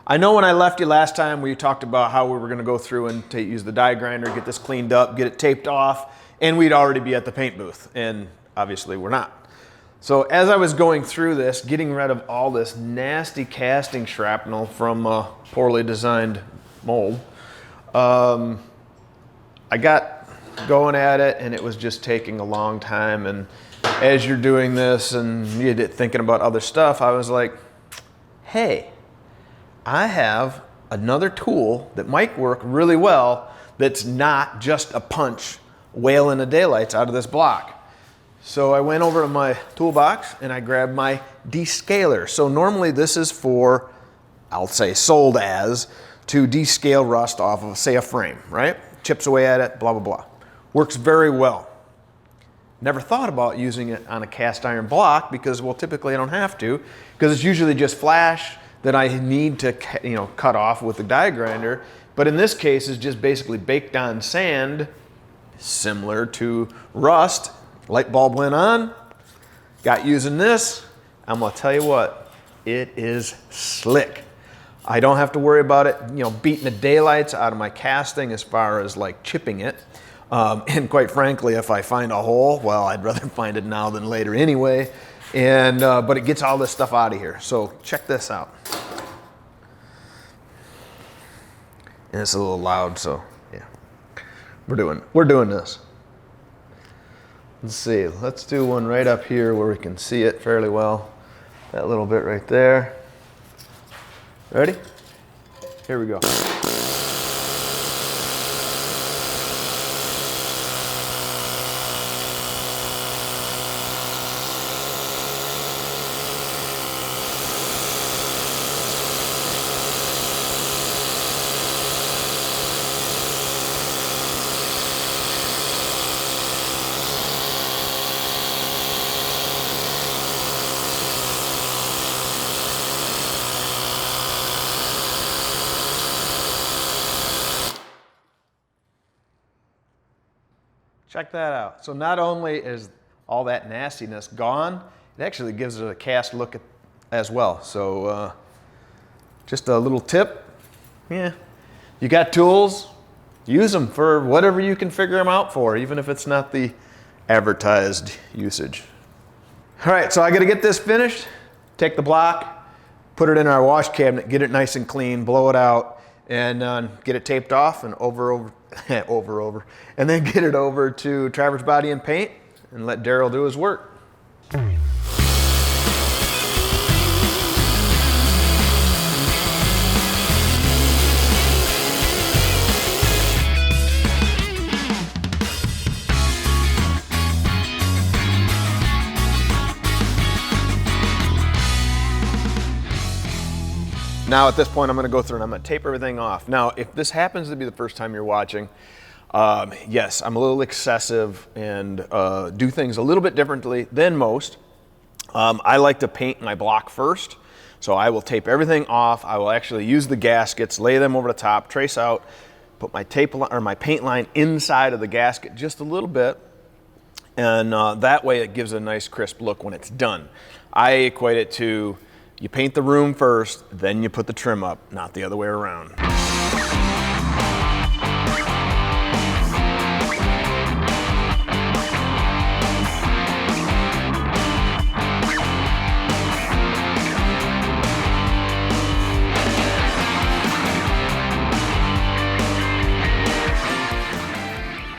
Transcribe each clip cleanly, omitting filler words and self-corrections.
I know when I left you last time, we talked about how we were gonna go through and use the die grinder, get this cleaned up, get it taped off, and we'd already be at the paint booth, and obviously we're not. So as I was going through this, getting rid of all this nasty casting shrapnel from a poorly designed mold, I got going at it and it was just taking a long time. And as you're doing this and you're thinking about other stuff, I was like, hey, I have another tool that might work really well that's not just a punch wailing the daylights out of this block. So I went over to my toolbox and I grabbed my descaler. So normally this is for, I'll say sold as, to descale rust off of, say, a frame, right? Chips away at it, blah, blah, blah. Works very well. Never thought about using it on a cast iron block because, well, typically I don't have to, because it's usually just flash that I need to, cut off with the die grinder. But in this case, it's just basically baked on sand, similar to rust. Light bulb went on, got using this. I'm gonna tell you what, it is slick. I don't have to worry about it, beating the daylights out of my casting as far as like chipping it. And quite frankly, if I find a hole, well, I'd rather find it now than later anyway. And but it gets all this stuff out of here. So check this out. And it's a little loud, so yeah, we're doing this. Let's see, let's do one right up here where we can see it fairly well. That little bit right there. Ready? Here we go. Check that out. So not only is all that nastiness gone, it actually gives it a cast look as well. So just a little tip. Yeah, you got tools, use them for whatever you can figure them out for, even if it's not the advertised usage. All right, so I got to get this finished, take the block, put it in our wash cabinet, get it nice and clean, blow it out, and get it taped off and over, and then get it over to Travers Body and Paint and let Daryl do his work. Now at this point, I'm gonna go through and I'm gonna tape everything off. Now, if this happens to be the first time you're watching, yes, I'm a little excessive and do things a little bit differently than most. I like to paint my block first. So I will tape everything off. I will actually use the gaskets, lay them over the top, trace out, put my my paint line inside of the gasket just a little bit. And that way it gives a nice crisp look when it's done. I equate it to, you paint the room first, then you put the trim up, not the other way around.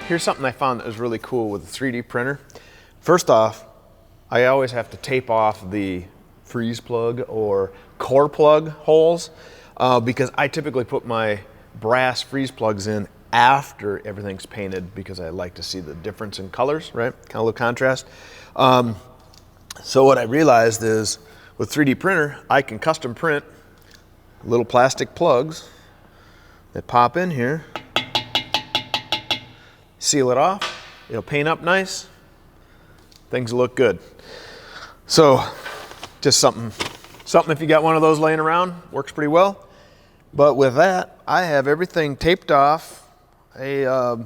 Here's something I found that was really cool with the 3D printer. First off, I always have to tape off the freeze plug or core plug holes because I typically put my brass freeze plugs in after everything's painted because I like to see the difference in colors, right? Kind of a little contrast. So what I realized is with 3D printer, I can custom print little plastic plugs that pop in here, seal it off, it'll paint up nice, things look good. So just something if you got one of those laying around, works pretty well. But with that, I have everything taped off. I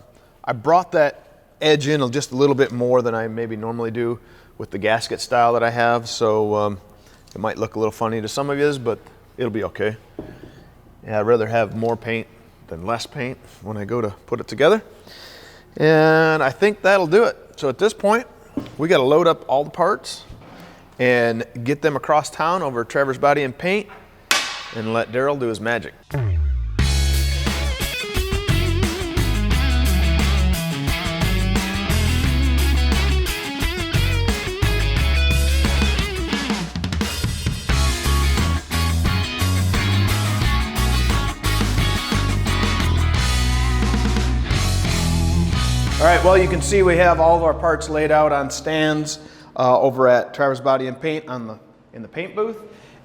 brought that edge in just a little bit more than I maybe normally do with the gasket style that I have. So it might look a little funny to some of you, but it'll be okay. Yeah, I'd rather have more paint than less paint when I go to put it together. And I think that'll do it. So at this point, we got to load up all the parts and get them across town over at Trevor's Body and Paint and let Daryl do his magic. All right, well, you can see we have all of our parts laid out on stands over at Trevor's Body and Paint in the paint booth.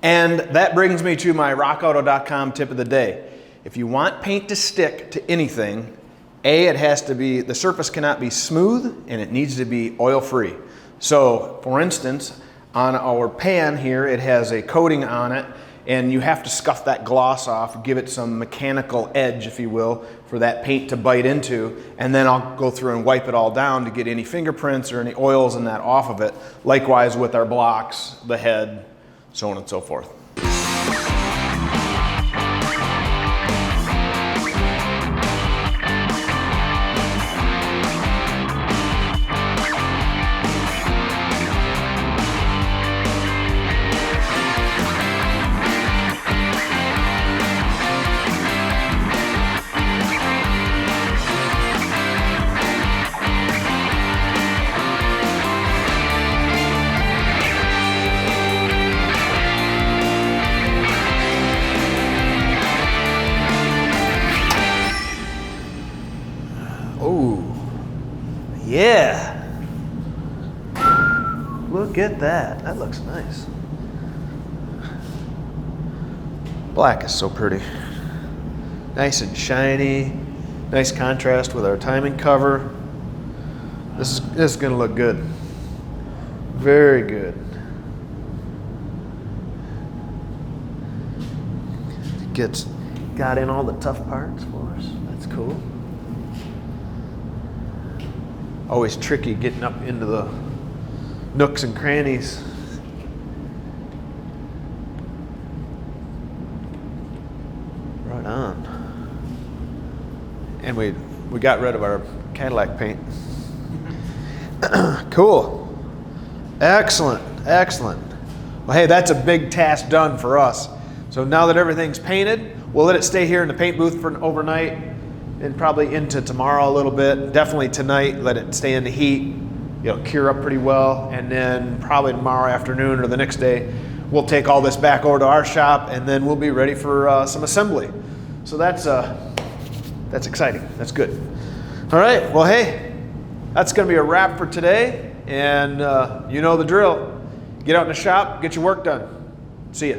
And that brings me to my rockauto.com tip of the day. If you want paint to stick to anything, it has to be, the surface cannot be smooth and it needs to be oil-free. So, for instance, on our pan here, it has a coating on it, and you have to scuff that gloss off, give it some mechanical edge, if you will, for that paint to bite into, and then I'll go through and wipe it all down to get any fingerprints or any oils and that off of it. Likewise with our blocks, the head, so on and so forth. Yeah, look at that. That looks nice. Black is so pretty. Nice and shiny. Nice contrast with our timing cover. This is gonna look good. Very good. Got in all the tough parts for us. That's cool. Always tricky getting up into the nooks and crannies. Right on. And we got rid of our Cadillac paint. Cool. Excellent, excellent. Well, hey, that's a big task done for us. So now that everything's painted, we'll let it stay here in the paint booth for overnight and probably into tomorrow a little bit. Definitely tonight, let it stay in the heat. It'll cure up pretty well. And then probably tomorrow afternoon or the next day, we'll take all this back over to our shop and then we'll be ready for some assembly. So that's exciting. That's good. All right, well, hey, that's gonna be a wrap for today. And you know the drill. Get out in the shop, get your work done. See ya.